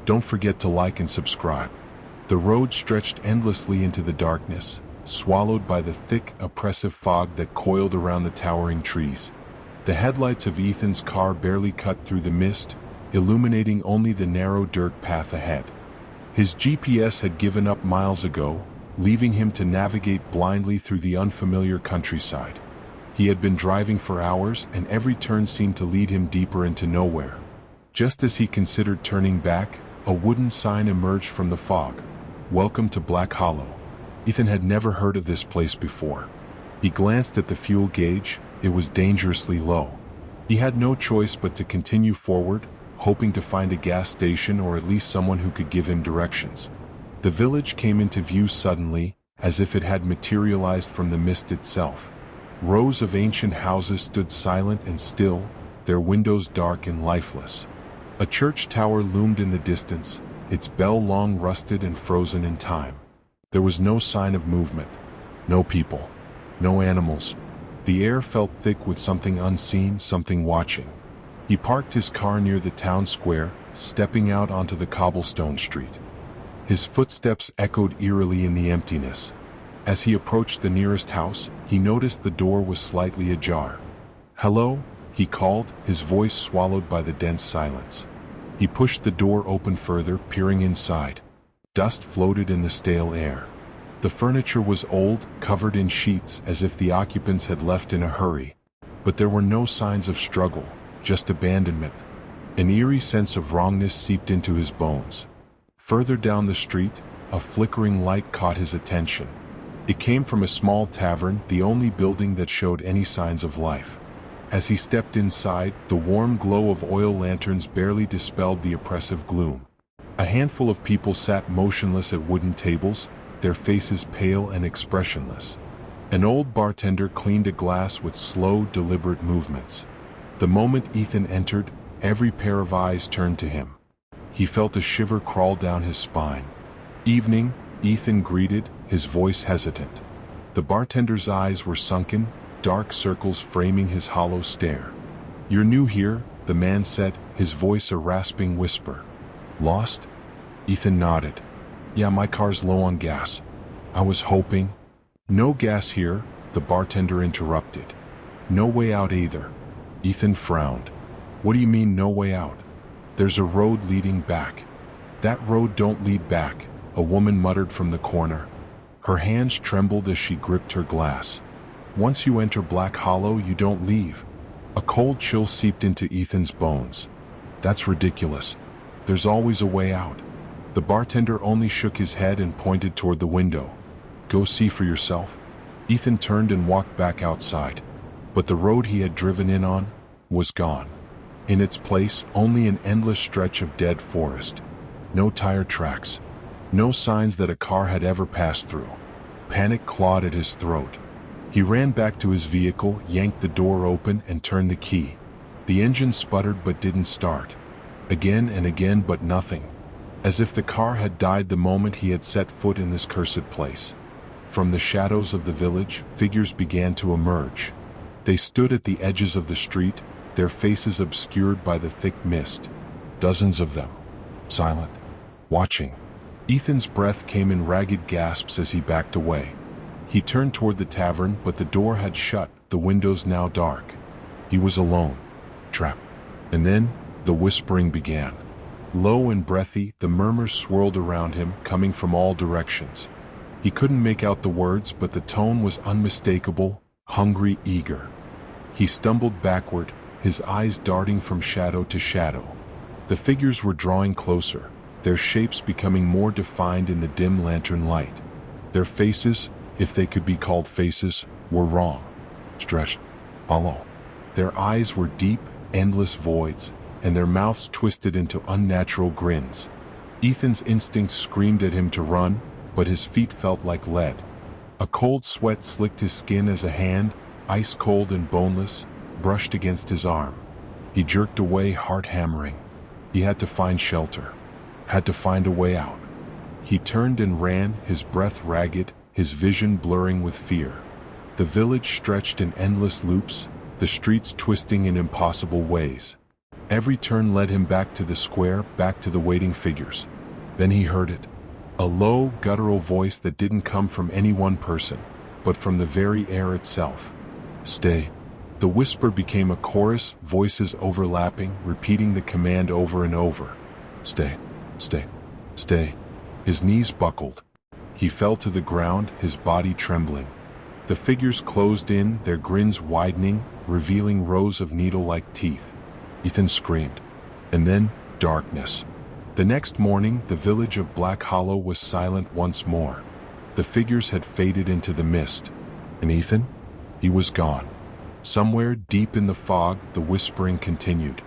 Don't forget to like and subscribe. The road stretched endlessly into the darkness, swallowed by the thick, oppressive fog that coiled around the towering trees. The headlights of Ethan's car barely cut through the mist, illuminating only the narrow dirt path ahead. His GPS had given up miles ago, leaving him to navigate blindly through the unfamiliar countryside. He had been driving for hours, and every turn seemed to lead him deeper into nowhere. Just as he considered turning back, a wooden sign emerged from the fog. "Welcome to Black Hollow." Ethan had never heard of this place before. He glanced at the fuel gauge. It was dangerously low. He had no choice but to continue forward, hoping to find a gas station or at least someone who could give him directions. The village came into view suddenly, as if it had materialized from the mist itself. Rows of ancient houses stood silent and still, their windows dark and lifeless. A church tower loomed in the distance, its bell long rusted and frozen in time. There was no sign of movement. No people. No animals. The air felt thick with something unseen, something watching. He parked his car near the town square, stepping out onto the cobblestone street. His footsteps echoed eerily in the emptiness. As he approached the nearest house, he noticed the door was slightly ajar. "Hello?" he called, his voice swallowed by the dense silence. He pushed the door open further, peering inside. Dust floated in the stale air. The furniture was old, covered in sheets as if the occupants had left in a hurry. But there were no signs of struggle, just abandonment. An eerie sense of wrongness seeped into his bones. Further down the street, a flickering light caught his attention. It came from a small tavern, the only building that showed any signs of life. As he stepped inside, the warm glow of oil lanterns barely dispelled the oppressive gloom. A handful of people sat motionless at wooden tables, their faces pale and expressionless. An old bartender cleaned a glass with slow, deliberate movements. The moment Ethan entered, every pair of eyes turned to him. He felt a shiver crawl down his spine. "Evening," Ethan greeted, his voice hesitant. The bartender's eyes were sunken, dark circles framing his hollow stare. "You're new here," the man said, his voice a rasping whisper. "Lost?" Ethan nodded. "Yeah, my car's low on gas. I was hoping—" "No gas here," the bartender interrupted. "No way out either." Ethan frowned. "What do you mean, no way out?" "There's a road leading back." "That road don't lead back," a woman muttered from the corner. Her hands trembled as she gripped her glass. "Once you enter Black Hollow, you don't leave." A cold chill seeped into Ethan's bones. "That's ridiculous. There's always a way out." The bartender only shook his head and pointed toward the window. "Go see for yourself." Ethan turned and walked back outside. But the road he had driven in on was gone. In its place, only an endless stretch of dead forest. No tire tracks. No signs that a car had ever passed through. Panic clawed at his throat. He ran back to his vehicle, yanked the door open, and turned the key. The engine sputtered but didn't start. Again and again, but nothing. As if the car had died the moment he had set foot in this cursed place. From the shadows of the village, figures began to emerge. They stood at the edges of the street, their faces obscured by the thick mist. Dozens of them. Silent. Watching. Ethan's breath came in ragged gasps as he backed away. He turned toward the tavern, but the door had shut, the windows now dark. He was alone. Trapped. And then, the whispering began. Low and breathy, the murmurs swirled around him, coming from all directions. He couldn't make out the words, but the tone was unmistakable, hungry, eager. He stumbled backward, his eyes darting from shadow to shadow. The figures were drawing closer, their shapes becoming more defined in the dim lantern light. Their faces, if they could be called faces, were wrong. Stretched. Hollow. Their eyes were deep, endless voids, and their mouths twisted into unnatural grins. Ethan's instinct screamed at him to run, but his feet felt like lead. A cold sweat slicked his skin as a hand, ice cold and boneless, brushed against his arm. He jerked away, heart hammering. He had to find shelter. Had to find a way out. He turned and ran, his breath ragged, his vision blurring with fear. The village stretched in endless loops, the streets twisting in impossible ways. Every turn led him back to the square, back to the waiting figures. Then he heard it. A low, guttural voice that didn't come from any one person, but from the very air itself. Stay. The whisper became a chorus, voices overlapping, repeating the command over and over. Stay, stay, stay. His knees buckled. He fell to the ground, his body trembling. The figures closed in, their grins widening, revealing rows of needle-like teeth. Ethan screamed. And then, darkness. The next morning, the village of Black Hollow was silent once more. The figures had faded into the mist. And Ethan? He was gone. Somewhere deep in the fog, the whispering continued.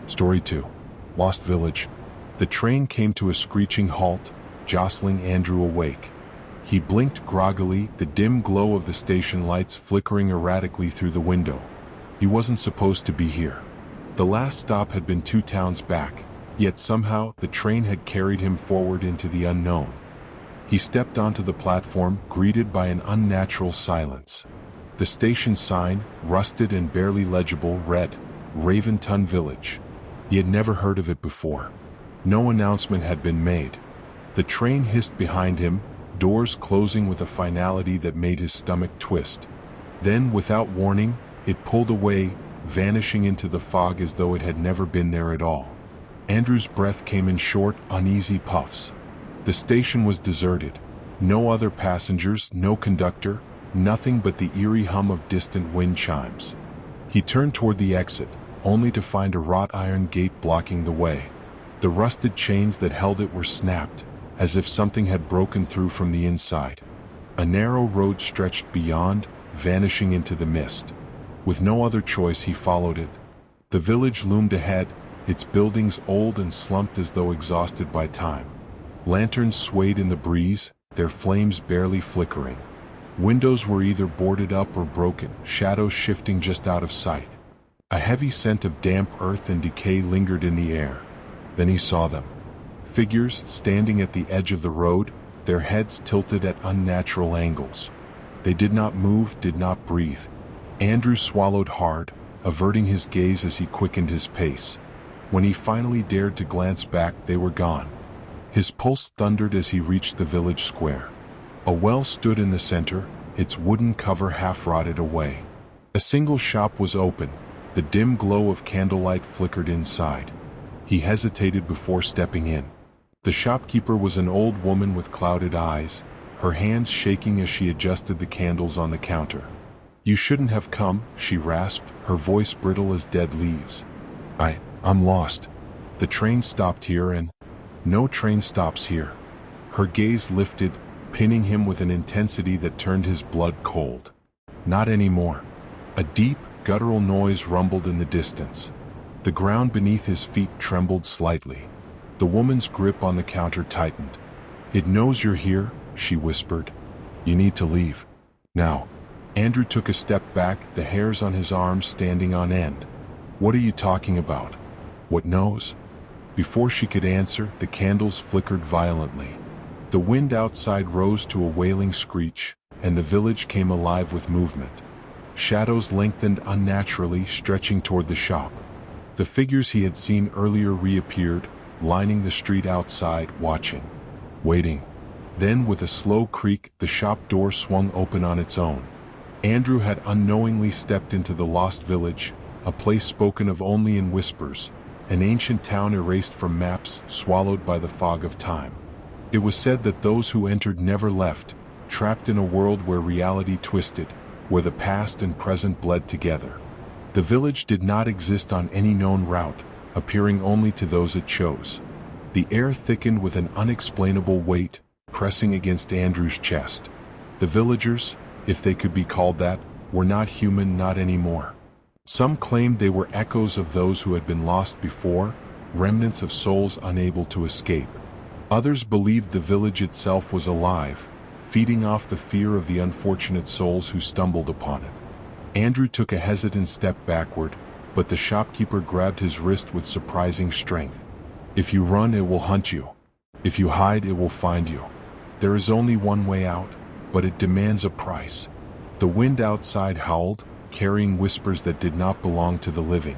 Story 2. Lost Village. The train came to a screeching halt, jostling Andrew awake. He blinked groggily, the dim glow of the station lights flickering erratically through the window. He wasn't supposed to be here. The last stop had been 2 towns back, yet somehow the train had carried him forward into the unknown. He stepped onto the platform, greeted by an unnatural silence. The station sign, rusted and barely legible, read, Raventon Village. He had never heard of it before. No announcement had been made. The train hissed behind him, doors closing with a finality that made his stomach twist. Then, without warning, it pulled away, vanishing into the fog as though it had never been there at all. Andrew's breath came in short, uneasy puffs. The station was deserted. No other passengers, no conductor, nothing but the eerie hum of distant wind chimes. He turned toward the exit, only to find a wrought iron gate blocking the way. The rusted chains that held it were snapped, as if something had broken through from the inside. A narrow road stretched beyond, vanishing into the mist. With no other choice, he followed it. The village loomed ahead, its buildings old and slumped as though exhausted by time. Lanterns swayed in the breeze, their flames barely flickering. Windows were either boarded up or broken, shadows shifting just out of sight. A heavy scent of damp earth and decay lingered in the air. Then he saw them. Figures standing at the edge of the road, their heads tilted at unnatural angles. They did not move, did not breathe. Andrew swallowed hard, averting his gaze as he quickened his pace. When he finally dared to glance back, they were gone. His pulse thundered as he reached the village square. A well stood in the center, its wooden cover half rotted away. A single shop was open, the dim glow of candlelight flickered inside. He hesitated before stepping in. The shopkeeper was an old woman with clouded eyes, her hands shaking as she adjusted the candles on the counter. "You shouldn't have come," she rasped, her voice brittle as dead leaves. I'm lost. The train stopped here and... No train stops here." Her gaze lifted, pinning him with an intensity that turned his blood cold. Not anymore. A deep, guttural noise rumbled in the distance. The ground beneath his feet trembled slightly. The woman's grip on the counter tightened. "It knows you're here," she whispered. "You need to leave. Now." Andrew took a step back, the hairs on his arms standing on end. "What are you talking about? What knows?" Before she could answer, the candles flickered violently. The wind outside rose to a wailing screech, and the village came alive with movement. Shadows lengthened unnaturally, stretching toward the shop. The figures he had seen earlier reappeared, lining the street outside, watching, waiting. Then, with a slow creak, the shop door swung open on its own. Andrew had unknowingly stepped into the lost village, a place spoken of only in whispers, an ancient town erased from maps, swallowed by the fog of time. It was said that those who entered never left, trapped in a world where reality twisted, where the past and present bled together. The village did not exist on any known route, appearing only to those it chose. The air thickened with an unexplainable weight, pressing against Andrew's chest. The villagers, if they could be called that, were not human, not anymore. Some claimed they were echoes of those who had been lost before, remnants of souls unable to escape. Others believed the village itself was alive, feeding off the fear of the unfortunate souls who stumbled upon it. Andrew took a hesitant step backward, but the shopkeeper grabbed his wrist with surprising strength. "If you run, it will hunt you. If you hide, it will find you. There is only one way out, but it demands a price." The wind outside howled, carrying whispers that did not belong to the living.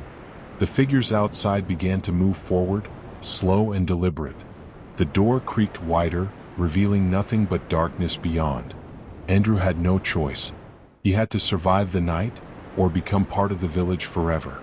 The figures outside began to move forward, slow and deliberate. The door creaked wider, revealing nothing but darkness beyond. Andrew had no choice. He had to survive the night, or become part of the village forever.